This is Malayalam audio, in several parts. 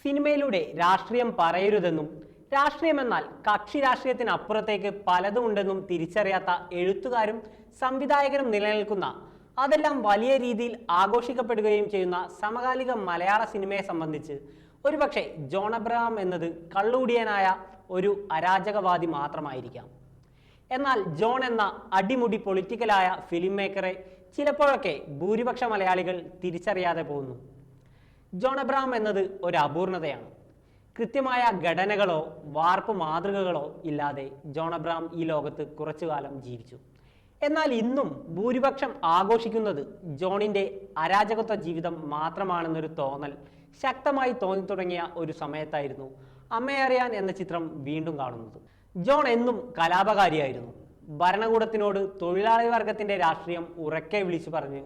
സിനിമയിലൂടെ രാഷ്ട്രീയം പറയരുതെന്നും രാഷ്ട്രീയമെന്നാൽ കക്ഷി രാഷ്ട്രീയത്തിനപ്പുറത്തേക്ക് പലതുമുണ്ടെന്നും തിരിച്ചറിയാത്ത എഴുത്തുകാരും സംവിധായകരും നിലനിൽക്കുന്ന, അതെല്ലാം വലിയ രീതിയിൽ ആഘോഷിക്കപ്പെടുകയും ചെയ്യുന്ന സമകാലിക മലയാള സിനിമയെ സംബന്ധിച്ച് ഒരുപക്ഷെ ജോൺ അബ്രഹാം എന്നത് കള്ളുകുടിയനായ ഒരു അരാജകവാദി മാത്രമായിരിക്കാം. എന്നാൽ ജോൺ എന്ന അടിമുടി പൊളിറ്റിക്കലായ ഫിലിം മേക്കറെ ചിലപ്പോഴൊക്കെ ഭൂരിപക്ഷ മലയാളികൾ തിരിച്ചറിയാതെ പോകുന്നു. ജോൺ അബ്രഹാം എന്നത് ഒരു അപൂർണതയാണ്. കൃത്യമായ ഘടനകളോ വാർപ്പ് മാതൃകകളോ ഇല്ലാതെ ജോൺ അബ്രഹാം ഈ ലോകത്ത് കുറച്ചു കാലം ജീവിച്ചു. എന്നാൽ ഇന്നും ഭൂരിപക്ഷം ആഘോഷിക്കുന്നത് ജോണിൻ്റെ അരാജകത്വ ജീവിതം മാത്രമാണെന്നൊരു തോന്നൽ ശക്തമായി തോന്നിത്തുടങ്ങിയ ഒരു സമയത്തായിരുന്നു അമ്മയെ അറിയാൻ എന്ന ചിത്രം വീണ്ടും കാണുന്നത്. ജോൺ എന്നും കലാപകാരിയായിരുന്നു. ഭരണകൂടത്തിനോട് തൊഴിലാളി വർഗത്തിൻ്റെ രാഷ്ട്രീയം ഉറക്കെ വിളിച്ചു പറഞ്ഞ്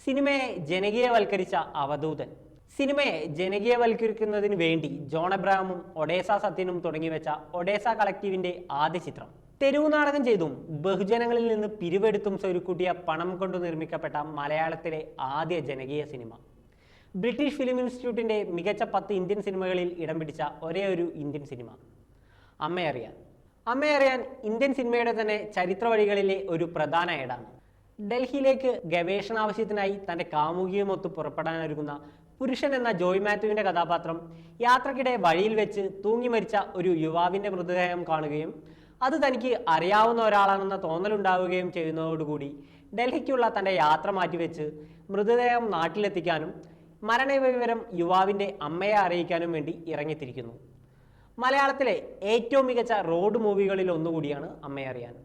സിനിമയെ ജനകീയവൽക്കരിച്ച അവധൂതൻ. സിനിമയെ ജനകീയവൽക്കരിക്കുന്നതിന് വേണ്ടി ജോൺ അബ്രഹാമും ഒഡേസ സത്യനും തുടങ്ങിവെച്ച ഒഡേസ കളക്റ്റീവിൻ്റെ ആദ്യ ചിത്രം. തെരുവു നാടകം ചെയ്തും ബഹുജനങ്ങളിൽ നിന്ന് പിരിവെടുത്തും സ്വരുക്കൂട്ടിയ പണം കൊണ്ട് നിർമ്മിക്കപ്പെട്ട മലയാളത്തിലെ ആദ്യ ജനകീയ സിനിമ. ബ്രിട്ടീഷ് ഫിലിം ഇൻസ്റ്റിറ്റ്യൂട്ടിൻ്റെ മികച്ച 10 ഇന്ത്യൻ സിനിമകളിൽ ഇടം പിടിച്ച ഒരേ ഒരു ഇന്ത്യൻ സിനിമ അമ്മയെ അറിയാൻ. അമ്മയെ അറിയാൻ ഇന്ത്യൻ സിനിമയുടെ തന്നെ ചരിത്ര വഴികളിലെ ഒരു പ്രധാന ഏടാണ്. ഡൽഹിയിലേക്ക് ഗവേഷണാവശ്യത്തിനായി തൻ്റെ കാമുകിയുമൊത്ത് പുറപ്പെടാനൊരുങ്ങുന്ന പുരുഷൻ എന്ന ജോയ് മാത്യുവിൻ്റെ കഥാപാത്രം യാത്രക്കിടെ വഴിയിൽ വെച്ച് തൂങ്ങി മരിച്ച ഒരു യുവാവിൻ്റെ മൃതദേഹം കാണുകയും അത് തനിക്ക് അറിയാവുന്ന ഒരാളാണെന്ന തോന്നലുണ്ടാവുകയും ചെയ്യുന്നതോടുകൂടി ഡൽഹിക്കുള്ള തൻ്റെ യാത്ര മാറ്റിവെച്ച് മൃതദേഹം നാട്ടിലെത്തിക്കാനും മരണവിവരം യുവാവിൻ്റെ അമ്മയെ അറിയിക്കാനും വേണ്ടി ഇറങ്ങിത്തിരിക്കുന്നു. മലയാളത്തിലെ ഏറ്റവും മികച്ച റോഡ് മൂവികളിൽ ഒന്നുകൂടിയാണ് അമ്മയെ അറിയാൻ.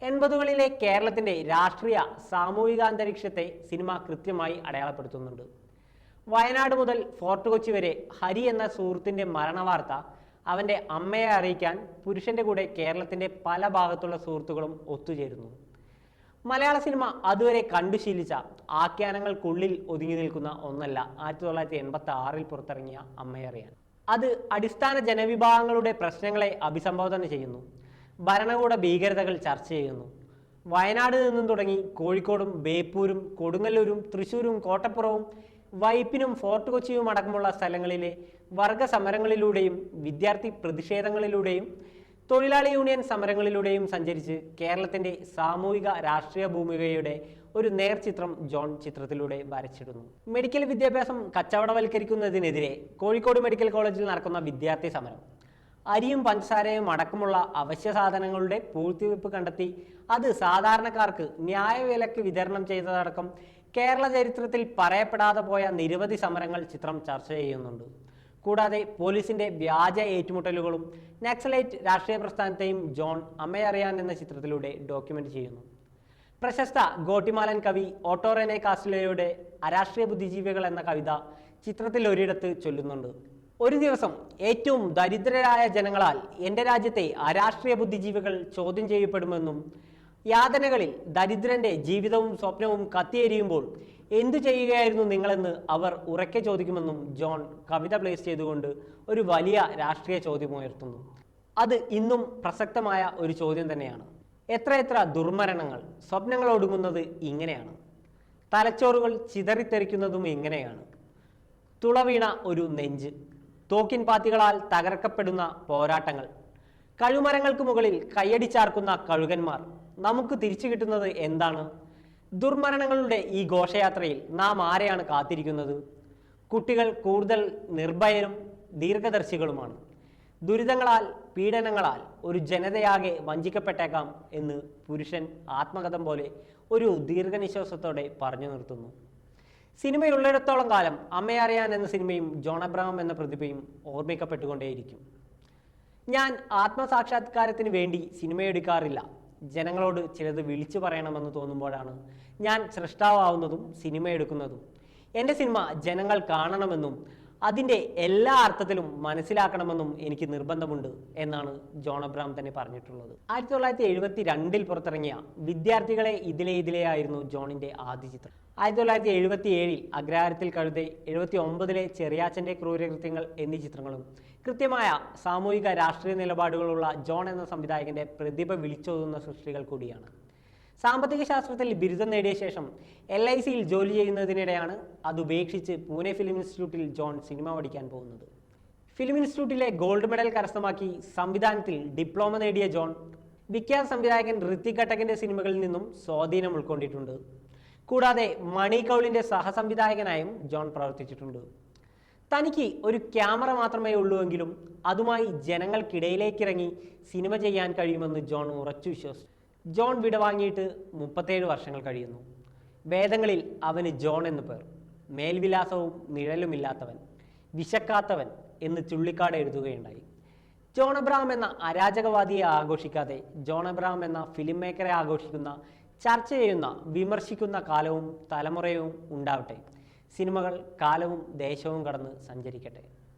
80കളിലെ കേരളത്തിൻ്റെ രാഷ്ട്രീയ സാമൂഹിക അന്തരീക്ഷത്തെ സിനിമ കൃത്യമായി അടയാളപ്പെടുത്തുന്നുണ്ട്. വയനാട് മുതൽ ഫോർട്ട് കൊച്ചി വരെ ഹരി എന്ന സുഹൃത്തിൻ്റെ മരണവാർത്ത അവൻ്റെ അമ്മയെ അറിയിക്കാൻ പുരുഷൻ്റെ കൂടെ കേരളത്തിൻ്റെ പല ഭാഗത്തുള്ള സുഹൃത്തുക്കളും ഒത്തുചേരുന്നു. മലയാള സിനിമ അതുവരെ കണ്ടുശീലിച്ച ആഖ്യാനങ്ങൾക്കുള്ളിൽ ഒതുങ്ങി നിൽക്കുന്ന ഒന്നല്ല 1986 പുറത്തിറങ്ങിയ അമ്മയെ അറിയാൻ. അത് അടിസ്ഥാന ജനവിഭാഗങ്ങളുടെ പ്രശ്നങ്ങളെ അഭിസംബോധന ചെയ്യുന്നു. ഭരണകൂട ഭീകരതകൾ ചർച്ച ചെയ്യുന്നു. വയനാട് നിന്നും തുടങ്ങി കോഴിക്കോടും ബേപ്പൂരും കൊടുങ്ങല്ലൂരും തൃശ്ശൂരും കോട്ടപ്പുറവും വൈപ്പിനും ഫോർട്ട് കൊച്ചിയും അടക്കമുള്ള സ്ഥലങ്ങളിലെ വർഗ സമരങ്ങളിലൂടെയും വിദ്യാർത്ഥി പ്രതിഷേധങ്ങളിലൂടെയും തൊഴിലാളി യൂണിയൻ സമരങ്ങളിലൂടെയും സഞ്ചരിച്ച് കേരളത്തിൻ്റെ സാമൂഹിക രാഷ്ട്രീയ ഭൂമികയുടെ ഒരു നേർചിത്രം ജോൺ ചിത്രത്തിലൂടെ വരച്ചിടുന്നു. മെഡിക്കൽ വിദ്യാഭ്യാസം കച്ചവടവൽക്കരിക്കുന്നതിനെതിരെ കോഴിക്കോട് മെഡിക്കൽ കോളേജിൽ നടക്കുന്ന വിദ്യാർത്ഥി സമരം. അരിയും പഞ്ചസാരയും അടക്കമുള്ള അവശ്യ സാധനങ്ങളുടെ പൂഴ്ത്തിവെപ്പ് കണ്ടെത്തി അത് സാധാരണക്കാർക്ക് ന്യായവിലയ്ക്ക് വിതരണം ചെയ്തതടക്കം കേരള ചരിത്രത്തിൽ പറയപ്പെടാതെ പോയ നിരവധി സമരങ്ങൾ ചിത്രം ചർച്ച ചെയ്യുന്നുണ്ട്. കൂടാതെ പോലീസിൻ്റെ വ്യാജ ഏറ്റുമുട്ടലുകളും നക്സലൈറ്റ് രാഷ്ട്രീയ പ്രസ്ഥാനത്തെയും ജോൺ അമ്മയെ അറിയാൻ എന്ന ചിത്രത്തിലൂടെ ഡോക്യുമെൻ്റ് ചെയ്യുന്നു. പ്രശസ്ത ഗോട്ടിമാലൻ കവി ഓട്ടോ റെനെ കാസ്റ്റിലോയുടെ അരാഷ്ട്രീയ ബുദ്ധിജീവികൾ എന്ന കവിത ചിത്രത്തിൽ ഒരിടത്ത് ചൊല്ലുന്നുണ്ട്. ഒരു ദിവസം ഏറ്റവും ദരിദ്രരായ ജനങ്ങളാൽ എൻ്റെ രാജ്യത്തെ അരാഷ്ട്രീയ ബുദ്ധിജീവികൾ ചോദ്യം ചെയ്യപ്പെടുമെന്നും യാതനകളിൽ ദരിദ്രൻ്റെ ജീവിതവും സ്വപ്നവും കത്തിയെരിയുമ്പോൾ എന്തു ചെയ്യുകയായിരുന്നു നിങ്ങളെന്ന് അവർ ഉറക്കെ ചോദിക്കുമെന്നും ജോൺ കവിത പ്ലേസ് ചെയ്തുകൊണ്ട് ഒരു വലിയ രാഷ്ട്രീയ ചോദ്യം ഉയർത്തുന്നു. അത് ഇന്നും പ്രസക്തമായ ഒരു ചോദ്യം തന്നെയാണ്. എത്രയെത്ര ദുർമരണങ്ങൾ, സ്വപ്നങ്ങൾ ഒടുങ്ങുന്നത് ഇങ്ങനെയാണ്. തലച്ചോറുകൾ ചിതറിത്തെറിക്കുന്നതും ഇങ്ങനെയാണ്. തുളവീണ ഒരു നെഞ്ച്, തോക്കിൻ പാത്തികളാൽ തകർക്കപ്പെടുന്ന പോരാട്ടങ്ങൾ, കഴുമരങ്ങൾക്ക് മുകളിൽ കയ്യടിച്ചാർക്കുന്ന കഴുകന്മാർ. നമുക്ക് തിരിച്ചു കിട്ടുന്നത് എന്താണ്? ദുർമരണങ്ങളുടെ ഈ ഘോഷയാത്രയിൽ നാം ആരെയാണ് കാത്തിരിക്കുന്നത്? കുട്ടികൾ കൂടുതൽ നിർഭയരും ദീർഘദർശികളുമാണ്. ദുരിതങ്ങളാൽ പീഡനങ്ങളാൽ ഒരു ജനതയാകെ വഞ്ചിക്കപ്പെട്ടേക്കാം എന്ന് പുരുഷൻ ആത്മകഥം പോലെ ഒരു ദീർഘനിശ്വാസത്തോടെ പറഞ്ഞു നിർത്തുന്നു. സിനിമയുള്ളിടത്തോളം കാലം അമ്മയെ അറിയാൻ എന്ന സിനിമയും ജോൺ അബ്രഹാം എന്ന പ്രതിഭയും ഓർമ്മിക്കപ്പെട്ടുകൊണ്ടേയിരിക്കും. ഞാൻ ആത്മസാക്ഷാത്കാരത്തിന് വേണ്ടി സിനിമയെടുക്കാറില്ല. ജനങ്ങളോട് ചിലത് വിളിച്ചു പറയണമെന്ന് തോന്നുമ്പോഴാണ് ഞാൻ സൃഷ്ടാവാവുന്നതും സിനിമ എടുക്കുന്നതും. എൻ്റെ സിനിമ ജനങ്ങൾ കാണണമെന്നും അതിൻ്റെ എല്ലാ അർത്ഥത്തിലും മനസ്സിലാക്കണമെന്നും എനിക്ക് നിർബന്ധമുണ്ട് എന്നാണ് ജോൺ അബ്രഹാം തന്നെ പറഞ്ഞിട്ടുള്ളത്. 1972 പുറത്തിറങ്ങിയ വിദ്യാർത്ഥികളെ ഇതിലെ ആയിരുന്നു ജോണിൻ്റെ ആദ്യ ചിത്രം. 1977 അഗ്രഹാരത്തിൽ കഴുതെ, 79 ചെറിയാച്ചൻ്റെ ക്രൂരകൃത്യങ്ങൾ എന്നീ ചിത്രങ്ങളും കൃത്യമായ സാമൂഹിക രാഷ്ട്രീയ നിലപാടുകളുള്ള ജോൺ എന്ന സംവിധായകൻ്റെ പ്രതിഭ വിളിച്ചോതുന്ന സൃഷ്ടികൾ കൂടിയാണ്. സാമ്പത്തിക ശാസ്ത്രത്തിൽ ബിരുദം നേടിയ ശേഷം LICയിൽ ജോലി ചെയ്യുന്നതിനിടെയാണ് അത് ഉപേക്ഷിച്ച് പൂനെ ഫിലിം ഇൻസ്റ്റിറ്റ്യൂട്ടിൽ ജോൺ സിനിമ പഠിക്കാൻ പോകുന്നത്. ഫിലിം ഇൻസ്റ്റിറ്റ്യൂട്ടിലെ ഗോൾഡ് മെഡൽ കരസ്ഥമാക്കി സംവിധാനത്തിൽ ഡിപ്ലോമ നേടിയ ജോൺ വിഖ്യാത സംവിധായകൻ ഋത്തിക് ഘട്ടകിന്റെ സിനിമകളിൽ നിന്നും സ്വാധീനം ഉൾക്കൊണ്ടിട്ടുണ്ട്. കൂടാതെ മണി കൗളിന്റെ സഹസംവിധായകനായും ജോൺ പ്രവർത്തിച്ചിട്ടുണ്ട്. തനിക്ക് ഒരു ക്യാമറ മാത്രമേ ഉള്ളൂവെങ്കിലും അതുമായി ജനങ്ങൾക്കിടയിലേക്കിറങ്ങി സിനിമ ചെയ്യാൻ കഴിയുമെന്ന് ജോൺ ഉറച്ചു വിശ്വസിച്ചു. ജോൺ വിടവാങ്ങിയിട്ട് 37 വർഷങ്ങൾ കഴിയുന്നു. വേദങ്ങളിൽ അവന് ജോൺ എന്ന് പേർ. മേൽവിലാസവും നിഴലുമില്ലാത്തവൻ, വിശക്കാത്തവൻ എന്ന് ചുള്ളിക്കാട് എഴുതുകയുണ്ടായി. ജോൺ എബ്രഹാം എന്ന അരാജകവാദിയെ ആഘോഷിക്കാതെ ജോൺ എബ്രഹാം എന്ന ഫിലിം മേക്കറെ ആഘോഷിക്കുന്ന, ചർച്ച ചെയ്യുന്ന, വിമർശിക്കുന്ന കാലവും തലമുറയും ഉണ്ടാവട്ടെ. സിനിമകൾ കാലവും ദേശവും കടന്ന് സഞ്ചരിക്കട്ടെ.